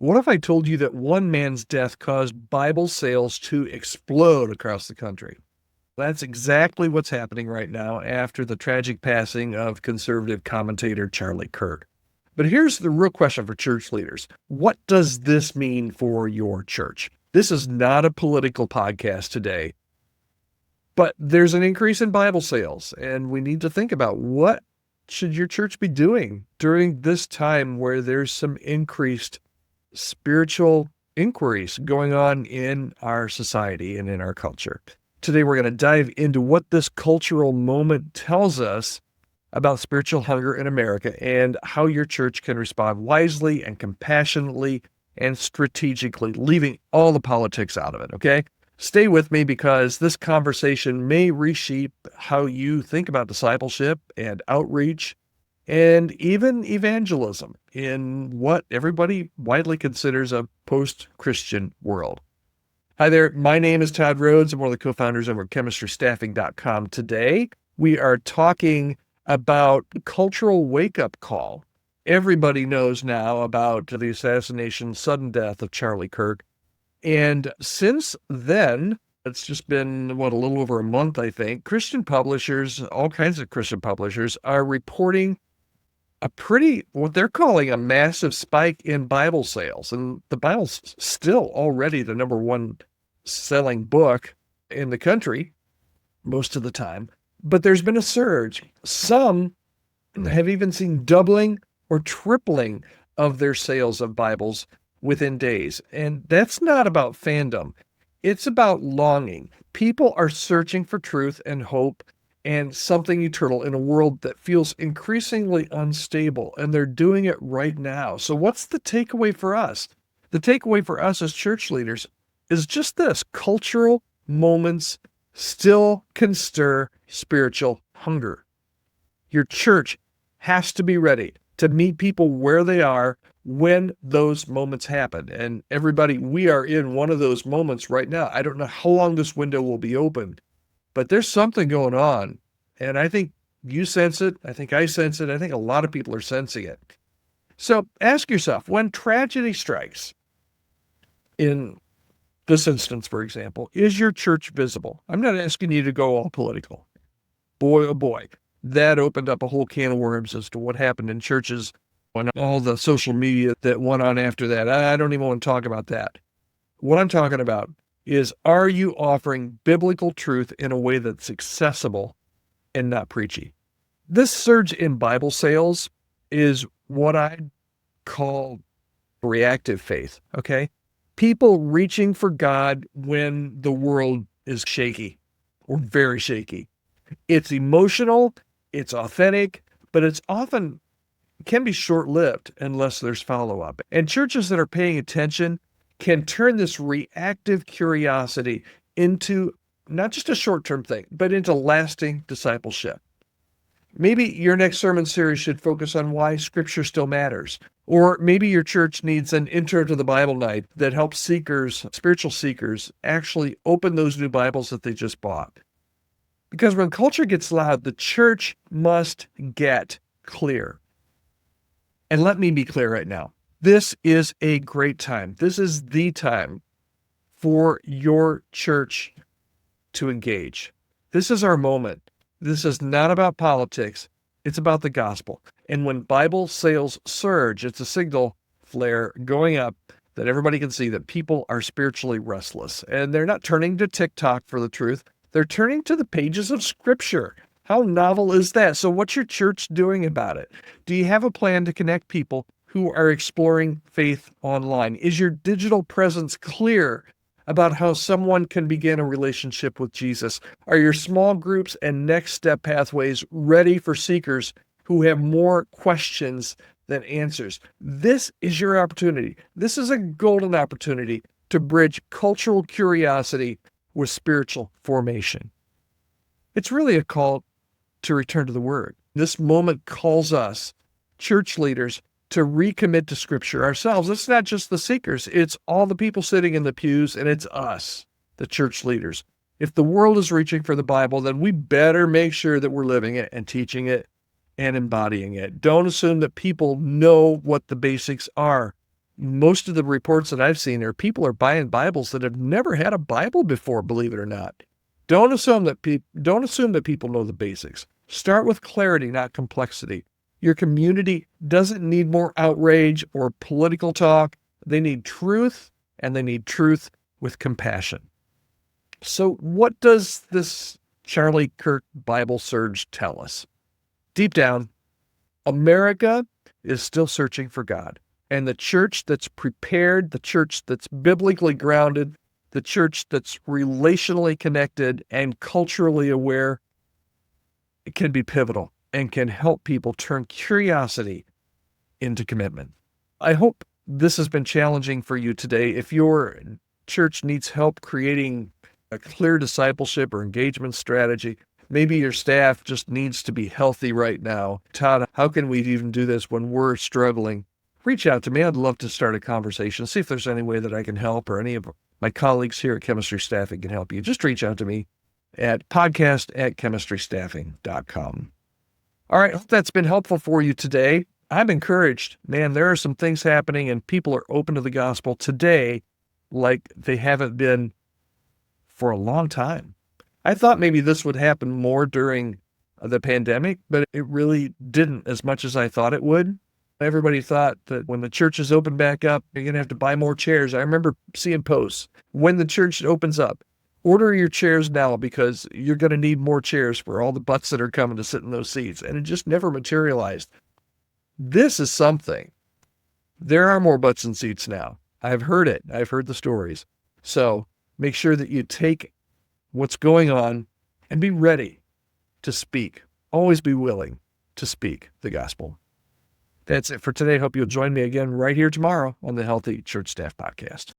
What if I told you that one man's death caused Bible sales to explode across the country? That's exactly what's happening right now after the tragic passing of conservative commentator Charlie Kirk. But here's the real question for church leaders. What does this mean for your church? This is not a political podcast today, but there's an increase in Bible sales, and we need to think about what should your church be doing during this time where there's some increased spiritual inquiries going on in our society and in our culture. Today, we're going to dive into what this cultural moment tells us about spiritual hunger in America and how your church can respond wisely and compassionately and strategically, leaving all the politics out of it, okay? Stay with me because this conversation may reshape how you think about discipleship and outreach and even evangelism in what everybody widely considers a post-Christian world. Hi there, my name is Todd Rhoades. I'm one of the co-founders over at chemistrystaffing.com. Today, we are talking about cultural wake-up call. Everybody knows now about the assassination, sudden death of Charlie Kirk. And since then, it's just been, a little over a month, I think, Christian publishers, all kinds of Christian publishers, are reporting what they're calling a massive spike in Bible sales. And the Bible's still already the number one selling book in the country most of the time. But there's been a surge. Some have even seen doubling or tripling of their sales of Bibles within days. And that's not about fandom. It's about longing. People are searching for truth and hope and something eternal in a world that feels increasingly unstable, and they're doing it right now. So what's the takeaway for us? The takeaway for us as church leaders is just this: cultural moments still can stir spiritual hunger. Your church has to be ready to meet people where they are when those moments happen. And everybody, we are in one of those moments right now. I don't know how long this window will be open, but there's something going on. And I think you sense it. I think I sense it. I think a lot of people are sensing it. So ask yourself, when tragedy strikes, in this instance, for example, is your church visible? I'm not asking you to go all political. Boy, oh boy, that opened up a whole can of worms as to what happened in churches and all the social media that went on after that. I don't even want to talk about that. What I'm talking about is, are you offering biblical truth in a way that's accessible and not preachy? This surge in Bible sales is what I call reactive faith, okay? People reaching for God when the world is shaky or very shaky. It's emotional, it's authentic, but it's often can be short-lived unless there's follow-up. And churches that are paying attention can turn this reactive curiosity into not just a short-term thing, but into lasting discipleship. Maybe your next sermon series should focus on why Scripture still matters. Or maybe your church needs an intro to the Bible night that helps spiritual seekers, actually open those new Bibles that they just bought. Because when culture gets loud, the church must get clear. And let me be clear right now. This is a great time. This is the time for your church to engage. This is our moment. This is not about politics. It's about the gospel. And when Bible sales surge, it's a signal flare going up that everybody can see that people are spiritually restless. And they're not turning to TikTok for the truth. They're turning to the pages of Scripture. How novel is that? So what's your church doing about it? Do you have a plan to connect people who are exploring faith online? Is your digital presence clear about how someone can begin a relationship with Jesus? Are your small groups and next step pathways ready for seekers who have more questions than answers? This is your opportunity. This is a golden opportunity to bridge cultural curiosity with spiritual formation. It's really a call to return to the Word. This moment calls us, church leaders, to recommit to Scripture ourselves. It's not just the seekers. It's all the people sitting in the pews, and it's us, the church leaders. If the world is reaching for the Bible, then we better make sure that we're living it and teaching it and embodying it. Don't assume that people know what the basics are. most of the reports that I've seen are people are buying Bibles that have never had a Bible before, believe it or not. Don't assume that people know the basics. Start with clarity, not complexity. Your community doesn't need more outrage or political talk. They need truth, and they need truth with compassion. So what does this Charlie Kirk Bible surge tell us? Deep down, America is still searching for God. And the church that's prepared, the church that's biblically grounded, the church that's relationally connected and culturally aware, it can be pivotal and can help people turn curiosity into commitment. I hope this has been challenging for you today. If your church needs help creating a clear discipleship or engagement strategy, maybe your staff just needs to be healthy right now. Todd, how can we even do this when we're struggling? Reach out to me. I'd love to start a conversation, see if there's any way that I can help or any of my colleagues here at Chemistry Staffing can help you. Just reach out to me at podcast@chemistrystaffing.com. All right, hope that's been helpful for you today. I'm encouraged. Man, there are some things happening and people are open to the gospel today like they haven't been for a long time. I thought maybe this would happen more during the pandemic, but it really didn't as much as I thought it would. Everybody thought that when the churches open back up, you're going to have to buy more chairs. I remember seeing posts, when the church opens up, order your chairs now because you're going to need more chairs for all the butts that are coming to sit in those seats. And it just never materialized. This is something. There are more butts and seats now. I've heard it. I've heard the stories. So make sure that you take what's going on and be ready to speak. Always be willing to speak the gospel. That's it for today. Hope you'll join me again right here tomorrow on the Healthy Church Staff Podcast.